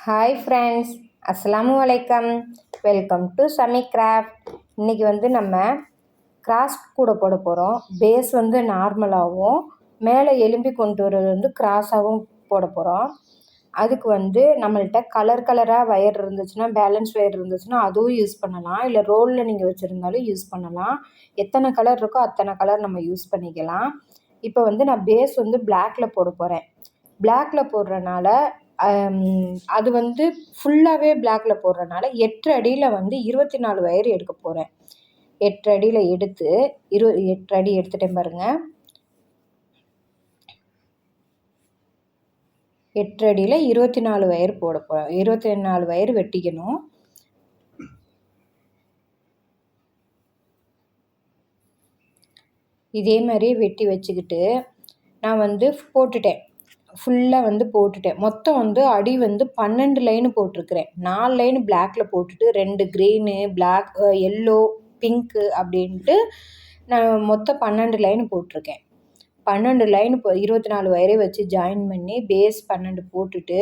Hi friends, அஸ்ஸலாமு அலைக்கம். Welcome to Sami craft. இன்றைக்கி நம்ம கிராஸ் கூட போட போகிறோம். பேஸ் நார்மலாகவும் மேலே எலும்பி கொண்டு வர்றது கிராஸாகவும் போட போகிறோம். அதுக்கு நம்மள்கிட்ட கலராக வயர் இருந்துச்சுன்னா, பேலன்ஸ் வயர் இருந்துச்சுன்னா அதுவும் யூஸ் பண்ணலாம். இல்லை ரோலில் நீங்கள் வச்சுருந்தாலும் யூஸ் பண்ணலாம். எத்தனை கலர் இருக்கோ அத்தனை கலர் நம்ம யூஸ் பண்ணிக்கலாம். இப்போ நான் பேஸ் பிளாக்கில் போட போகிறேன். பிளாக்கில் போடுறனால அது ஃபுல்லாகவே பிளாக்கில் போடுறனால 8 அடியில் 24 வயர் எடுக்க போகிறேன். 8 அடியில் எடுத்து 8 அடி எடுத்துட்டேன் பாருங்கள். 8 அடியில் 24 வயர் போட போகிறேன். 24 வயர் வெட்டிக்கணும். இதே மாதிரி வெட்டி வச்சுக்கிட்டு நான் போட்டுட்டேன். ஃபுல்லாக போட்டுட்டேன். மொத்தம் அடி 12 லைனு போட்டிருக்கிறேன். 4 லைனு பிளாக்கில் போட்டுட்டு 2 க்ரீனு, பிளாக், எல்லோ, பிங்க்கு அப்படின்ட்டு நான் மொத்தம் 12 லைனு போட்டிருக்கேன். 12 லைனு 24 வயரை வச்சு ஜாயின் பண்ணி பேஸ் 12 போட்டுட்டு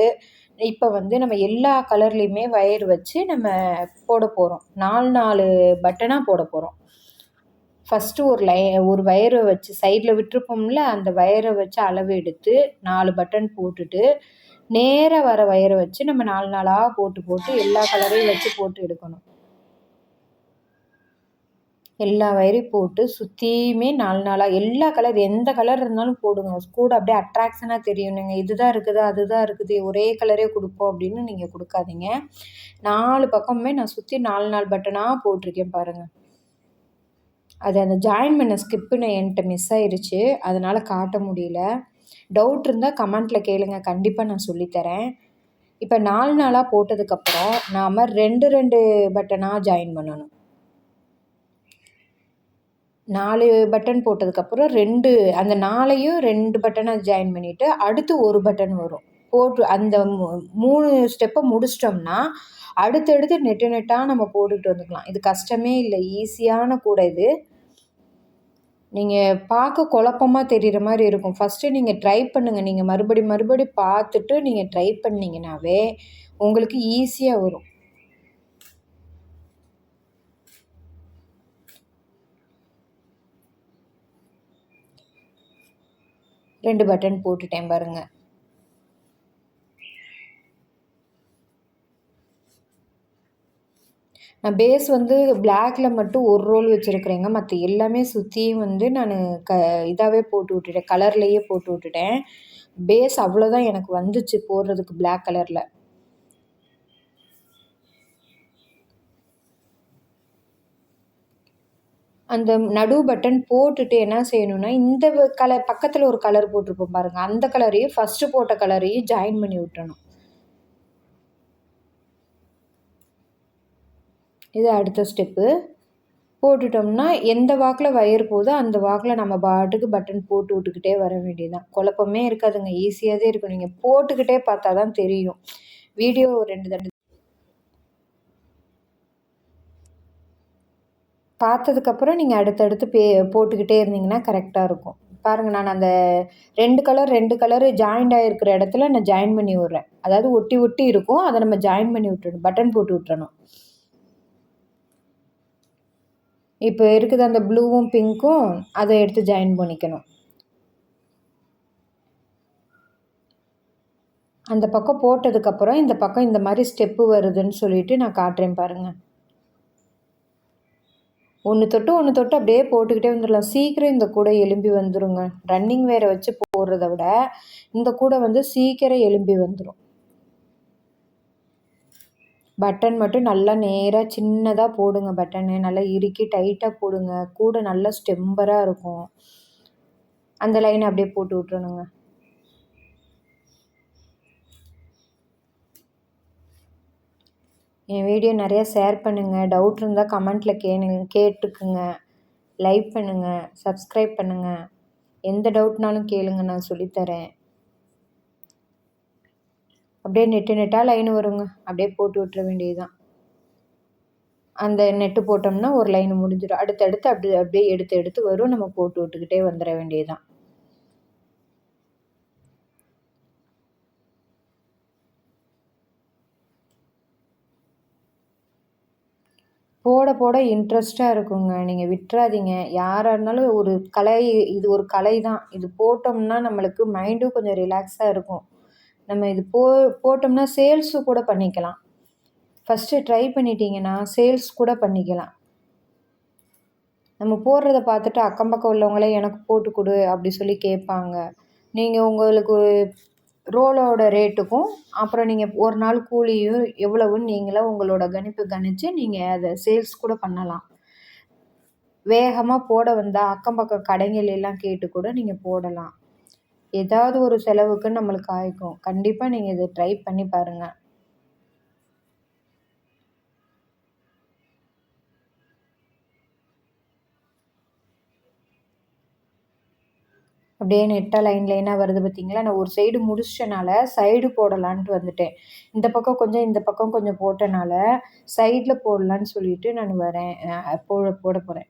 இப்போ நம்ம எல்லா கலர்லேயுமே வயர் வச்சு நம்ம போட போகிறோம். 4 பட்டனாக போட போகிறோம். ஃபஸ்ட்டு ஒரு வயரை வச்சு சைடில் விட்டுருப்போம்ல, அந்த வயரை வச்சு அளவு எடுத்து 4 பட்டன் போட்டுட்டு நேராக வர வயரை வச்சு நம்ம 4 போட்டு எல்லா கலரையும் வச்சு போட்டு எடுக்கணும். எல்லா வயரையும் போட்டு சுற்றியுமே 4 எல்லா கலர் எந்த கலர் இருந்தாலும் போடுங்க. கூட அப்படியே அட்ராக்ஷனாக தெரியும். நீங்கள் இதுதான் இருக்குது, அதுதான் இருக்குது, ஒரே கலரே கொடுப்போம் அப்படின்னு நீங்கள் கொடுக்காதீங்க. 4 பக்கமுமே நான் சுற்றி 4 பட்டனாக போட்டிருக்கேன் பாருங்கள். அது அந்த ஜாயின் பண்ண ஸ்கிப்புன்னு என்கிட்ட மிஸ் ஆயிடுச்சு, அதனால் காட்ட முடியல. டவுட் இருந்தால் கமெண்ட்டில் கேளுங்க, கண்டிப்பாக நான் சொல்லித்தரேன். இப்போ 4 போட்டதுக்கப்புறம் நாம் 2 பட்டனாக ஜாயின் பண்ணணும். 4 பட்டன் போட்டதுக்கப்புறம் அந்த 4 பட்டனாக ஜாயின் பண்ணிவிட்டு அடுத்து ஒரு பட்டன் வரும் போட்டு அந்த 3 ஸ்டெப்பை முடிச்சிட்டோம்னா அடுத்தடுத்து நெட்டாக நம்ம போட்டுக்கிட்டு வந்துக்கலாம். இது கஷ்டமே இல்லை, ஈஸியான கூட இது. நீங்கள் பார்க்க குழப்பமாக தெரிகிற மாதிரி இருக்கும். ஃபஸ்ட்டு நீங்கள் ட்ரை பண்ணுங்கள். நீங்கள் மறுபடி பார்த்துட்டு நீங்கள் ட்ரை பண்ணிங்கனாவே உங்களுக்கு ஈஸியாக வரும். ரெண்டு பட்டன் போட்டுட்டேன் பாருங்கள். நான் பேஸ் பிளாக்கில் மட்டும் ஒரு ரோல் வச்சுருக்குறேங்க. மற்ற எல்லாமே சுற்றியும் நான் இதாகவே போட்டு விட்டுட்டேன், கலர்லேயே போட்டு விட்டுட்டேன். பேஸ் அவ்வளோதான் எனக்கு வந்துச்சு போடுறதுக்கு பிளாக் கலரில். அந்த நடு பட்டன் போட்டுட்டு என்ன செய்யணும்னா, இந்த கலர் பக்கத்தில் ஒரு கலர் போட்டிருப்போம் பாருங்கள், அந்த கலரையும் ஃபஸ்ட்டு போட்ட கலரையும் ஜாயின் பண்ணி விட்டுறணும். இது அடுத்த ஸ்டெப்பு. போட்டுட்டோம்னா எந்த வாக்கில் வயர் போதோ அந்த வாக்கில் நம்ம பாட்டுக்கு பட்டன் போட்டு விட்டுக்கிட்டே வர வேண்டியதுதான். குழப்பமே இருக்காதுங்க, ஈஸியாக தான் இருக்கும். நீங்கள் போட்டுக்கிட்டே பார்த்தா தான் தெரியும். வீடியோ 2 தடவை பார்த்ததுக்கப்புறம் நீங்கள் அடுத்தடுத்து போட்டுக்கிட்டே இருந்தீங்கன்னா கரெக்டாக இருக்கும். பாருங்கள், நான் அந்த 2 கலரு ஜாயிண்ட் ஆகிருக்கிற இடத்துல நான் ஜாயின் பண்ணி விட்றேன். அதாவது ஒட்டி இருக்கும், அதை நம்ம ஜாயின் பண்ணி விட்டுறணும், பட்டன் போட்டு விட்டுறணும். இப்போ இருக்குது அந்த ப்ளூவும் பிங்க்கும், அதை எடுத்து ஜாயின் பண்ணிக்கணும். அந்த பக்கம் போட்டதுக்கப்புறம் இந்த பக்கம் இந்த மாதிரி ஸ்டெப்பு வருதுன்னு சொல்லிட்டு நான் காட்டுறேன் பாருங்கள். ஒன்று தொட்டு அப்படியே போட்டுக்கிட்டே வந்துடலாம். சீக்கிரம் இந்த கூடை எலும்பி வந்துடுங்க. ரன்னிங் வேரை வச்சு போடுறத விட இந்த கூடை சீக்கிரம் எலும்பி வந்துடும். பட்டன் மட்டும் நல்லா நேராக சின்னதாக போடுங்க. பட்டனு நல்லா இறுக்கி டைட்டாக போடுங்க. கூட நல்லா ஸ்டெம்பராக இருக்கும். அந்த லைனை அப்படியே போட்டு விட்றணுங்க. என் வீடியோ நிறையா ஷேர் பண்ணுங்கள். டவுட் இருந்தால் கமெண்ட்டில் கேட்டுக்குங்க. லைக் பண்ணுங்கள், சப்ஸ்கிரைப் பண்ணுங்கள். எந்த டவுட்னாலும் கேளுங்க, நான் சொல்லித்தரேன். அப்படியே நெட்டாக லைன் வருங்க, அப்படியே போட்டு விட்டுற வேண்டியதுதான். அந்த நெட்டு போட்டோம்னா ஒரு லைன் முடிஞ்சிடும். அடுத்தடுத்து அப்படியே எடுத்து வரும், நம்ம போட்டு விட்டுக்கிட்டே வந்துட வேண்டியதுதான். போட போட இன்ட்ரெஸ்ட்டாக இருக்குங்க. நீங்கள் விட்டுறாதீங்க. யாராக இருந்தாலும் ஒரு கலை, இது ஒரு கலை தான். இது போட்டோம்னா நம்மளுக்கு மைண்டும் கொஞ்சம் ரிலாக்ஸாக இருக்கும். நம்ம இது போட்டோம்னா சேல்ஸு கூட பண்ணிக்கலாம். ஃபஸ்ட்டு ட்ரை பண்ணிட்டீங்கன்னா சேல்ஸ் கூட பண்ணிக்கலாம். நம்ம போடுறத பார்த்துட்டு அக்கம் பக்கம் உள்ளவங்களே எனக்கு போட்டு கொடு அப்படி சொல்லி கேட்பாங்க. நீங்கள் உங்களுக்கு ரோலோட ரேட்டுக்கும் அப்புறம் நீங்கள் ஒரு நாள் கூலியும் எவ்வளவுன்னு நீங்களே உங்களோட கணிப்பு கணிச்சு நீங்கள் அதை சேல்ஸ் கூட பண்ணலாம். வேகமாக போட வந்தால் அக்கம் பக்கம் கடைங்களெல்லாம் கேட்டு கூட நீங்கள் போடலாம். ஏதாவது ஒரு செலவுக்கு நம்மளுக்கு ஆயிக்கும். கண்டிப்பாக நீங்கள் இதை ட்ரை பண்ணி பாருங்கள். அப்படியே நெட்டாக லைனாக வருது பார்த்தீங்களா? நான் ஒரு சைடு முடிச்சனால சைடு போடலான்ட்டு வந்துட்டேன். இந்த பக்கம் கொஞ்சம், இந்த பக்கம் கொஞ்சம் போட்டனால சைடில் போடலான்னு சொல்லிட்டு நான் வரேன். போட போகிறேன்.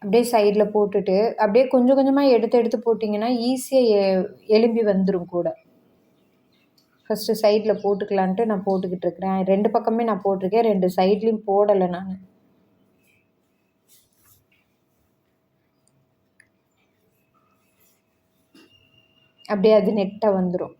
அப்படியே சைடில் போட்டுட்டு அப்படியே கொஞ்சம் கொஞ்சமாக எடுத்து எடுத்து போட்டிங்கன்னா ஈஸியாக எலும்பி வந்துடும் கூட. ஃபஸ்ட்டு சைடில் போட்டுக்கலான்ட்டு நான் போட்டுக்கிட்டு இருக்கிறேன். 2 பக்கமே நான் போட்டிருக்கேன். 2 சைட்லேயும் போடலை நான். அப்படியே அது நெட்டாக வந்துடும்.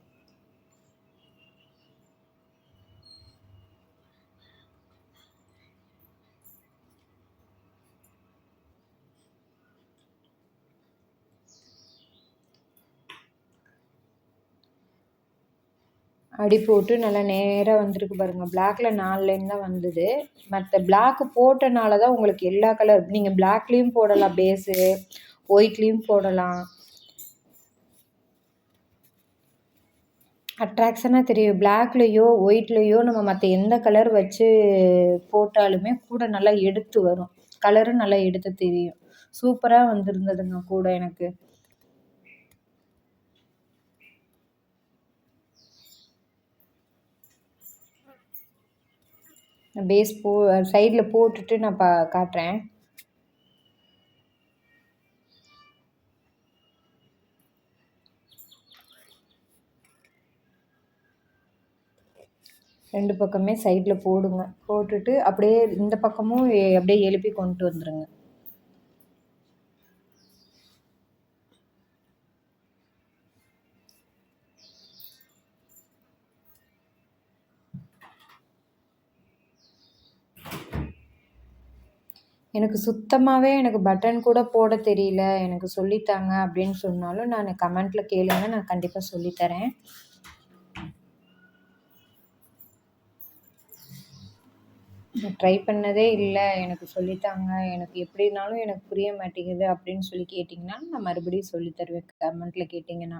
அடி போட்டு நல்லா நேராக வந்திருக்கு பாருங்கள். பிளாக்ல 4 லைன் தான் வந்தது. மற்ற பிளாக் போட்டனால தான் உங்களுக்கு எல்லா கலர், நீங்கள் பிளாக்லேயும் போடலாம் பேஸு, ஒயிட்லேயும் போடலாம். அட்ராக்ஷனாக தெரியும். பிளாக்லேயோ ஒயிட்லேயோ நம்ம மற்ற எந்த கலர் வச்சு போட்டாலுமே கூட நல்லா எடுத்து வரும். கலரும் நல்லா எடுத்து தெரியும். சூப்பராக வந்திருந்ததுங்க கூட எனக்கு. பேஸ் சைடில் போட்டுட்டு நான் காட்டுறேன். ரெண்டு பக்கமே சைடில் போடுங்க. போட்டுட்டு அப்படியே இந்த பக்கமும் அப்படியே எழுப்பி கொண்டு வந்துடுங்க. எனக்கு சுத்தமாகவே எனக்கு பட்டன் கூட போட தெரியல, எனக்கு சொல்லித்தாங்க அப்படின்னு சொன்னாலும் நான் கமெண்ட்டில் கேளுங்க, நான் கண்டிப்பாக சொல்லித்தரேன். நான் ட்ரை பண்ணதே இல்லை, எனக்கு சொல்லித்தாங்க, எனக்கு எப்படினாலும் எனக்கு புரிய மாட்டேங்குது அப்படின்னு சொல்லி கேட்டிங்கன்னா நான் மறுபடியும் சொல்லித்தருவேன் கமெண்ட்டில் கேட்டிங்கன்னா.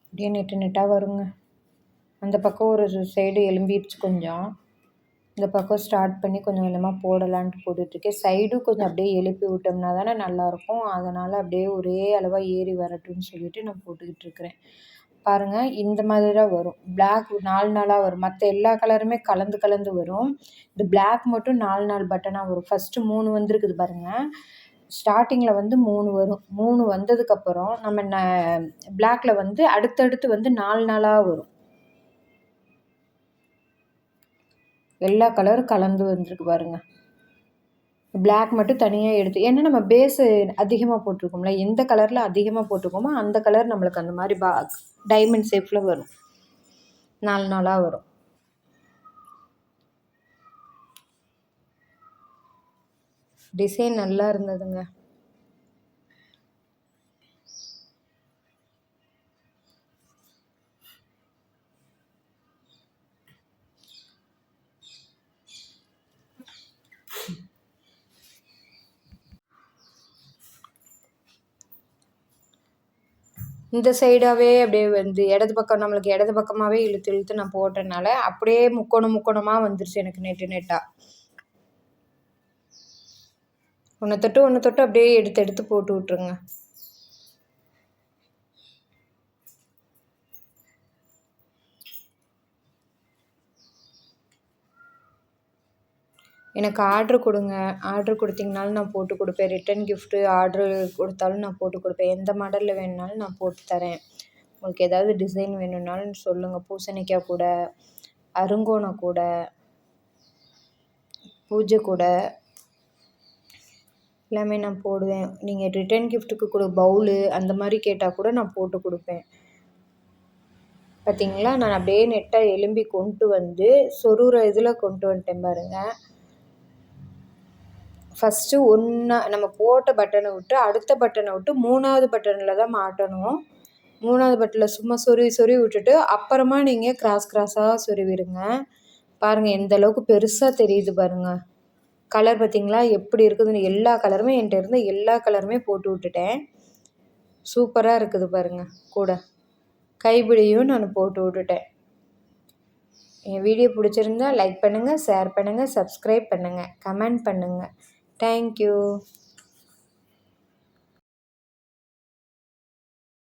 அப்படியே நெட்டு நெட்டாக வருங்க. அந்த பக்கம் ஒரு சைடு எலும்பிடுச்சு கொஞ்சம். இந்த பக்கம் ஸ்டார்ட் பண்ணி கொஞ்சம் கொஞ்சமாக போடலான்ட்டு போட்டுட்ருக்கேன். சைடும் கொஞ்சம் அப்படியே எழுப்பி விட்டோம்னா தானே நல்லாயிருக்கும். அதனால் அப்படியே ஒரே அளவாக ஏறி வரட்டும்னு சொல்லிட்டு நான் போட்டுக்கிட்டு இருக்கிறேன். பாருங்கள், இந்த மாதிரி தான் வரும். பிளாக் 4 நாளாக வரும். மற்ற எல்லா கலருமே கலந்து கலந்து வரும். இந்த பிளாக் மட்டும் 4 பட்டனாக வரும். ஃபஸ்ட்டு 3 வந்திருக்குது பாருங்கள். ஸ்டார்டிங்கில் வந்து 3 வரும். 3 வந்ததுக்கப்புறம் நம்ம பிளாக்கில் வந்து அடுத்தடுத்து வந்து 4 வரும். எல்லா கலரும் கலந்து வந்திருக்கு பாருங்கள். பிளாக் மட்டும் தனியாக எடுத்து, ஏன்னா நம்ம பேஸு அதிகமாக போட்டிருக்கோம்ல, எந்த கலரில் அதிகமாக போட்டிருக்கோமோ அந்த கலர் நம்மளுக்கு அந்த மாதிரி டைமண்ட் ஷேப்பில் வரும். 4 வரும். டிசைன் நல்லா இருந்ததுங்க. இந்த சைடாகவே அப்படியே வந்து இடது பக்கம், நம்மளுக்கு இடது பக்கமாகவே இழுத்து இழுத்து நான் போட்டனால அப்படியே முக்கோணமாக வந்துருச்சு எனக்கு நெட்டாக. ஒன்று தொட்டு அப்படியே எடுத்து எடுத்து போட்டு விட்ருங்க. எனக்கு ஆர்ட்ரு கொடுங்க. ஆர்ட்ரு கொடுத்தீங்கனாலும் நான் போட்டு கொடுப்பேன். ரிட்டன் கிஃப்ட்டு ஆர்ட்ரு கொடுத்தாலும் நான் போட்டு கொடுப்பேன். எந்த மாடலில் வேணுனாலும் நான் போட்டு தரேன். உங்களுக்கு ஏதாவது டிசைன் வேணும்னாலும் சொல்லுங்கள். பூசணிக்காய் கூட, அருங்கோண கூட, பூஜை கூட எல்லாமே நான் போடுவேன். நீங்கள் ரிட்டன் கிஃப்ட்டுக்கு கூட பவுலு அந்த மாதிரி கேட்டால் கூட நான் போட்டு கொடுப்பேன். பார்த்தீங்களா, நான் அப்படியே நெட்டாக எலும்பி கொண்டு வந்து சொருகிற இதில் கொண்டு வந்துட்டேன் பாருங்கள். ஃபஸ்ட்டு நம்ம போட்ட பட்டனை விட்டு அடுத்த பட்டனை விட்டு 3வது பட்டனில் தான் மாட்டணும். 3வது பட்டனில் சும்மா சொருவி விட்டுட்டு அப்புறமா நீங்கள் கிராஸாக சொருவிடுங்க. பாருங்கள் எந்த அளவுக்கு பெருசாக தெரியுது பாருங்கள். கலர் பார்த்திங்களா எப்படி இருக்குதுன்னு. எல்லா கலருமே என்கிட்ட இருந்த எல்லா கலருமே போட்டு விட்டுட்டேன். சூப்பராக இருக்குது பாருங்கள். கூட கைப்பிடியும் நான் போட்டு விட்டுட்டேன். என் வீடியோ பிடிச்சிருந்தா லைக் பண்ணுங்கள், ஷேர் பண்ணுங்கள், சப்ஸ்கிரைப் பண்ணுங்கள், கமெண்ட் பண்ணுங்கள். தேங்க்யூ.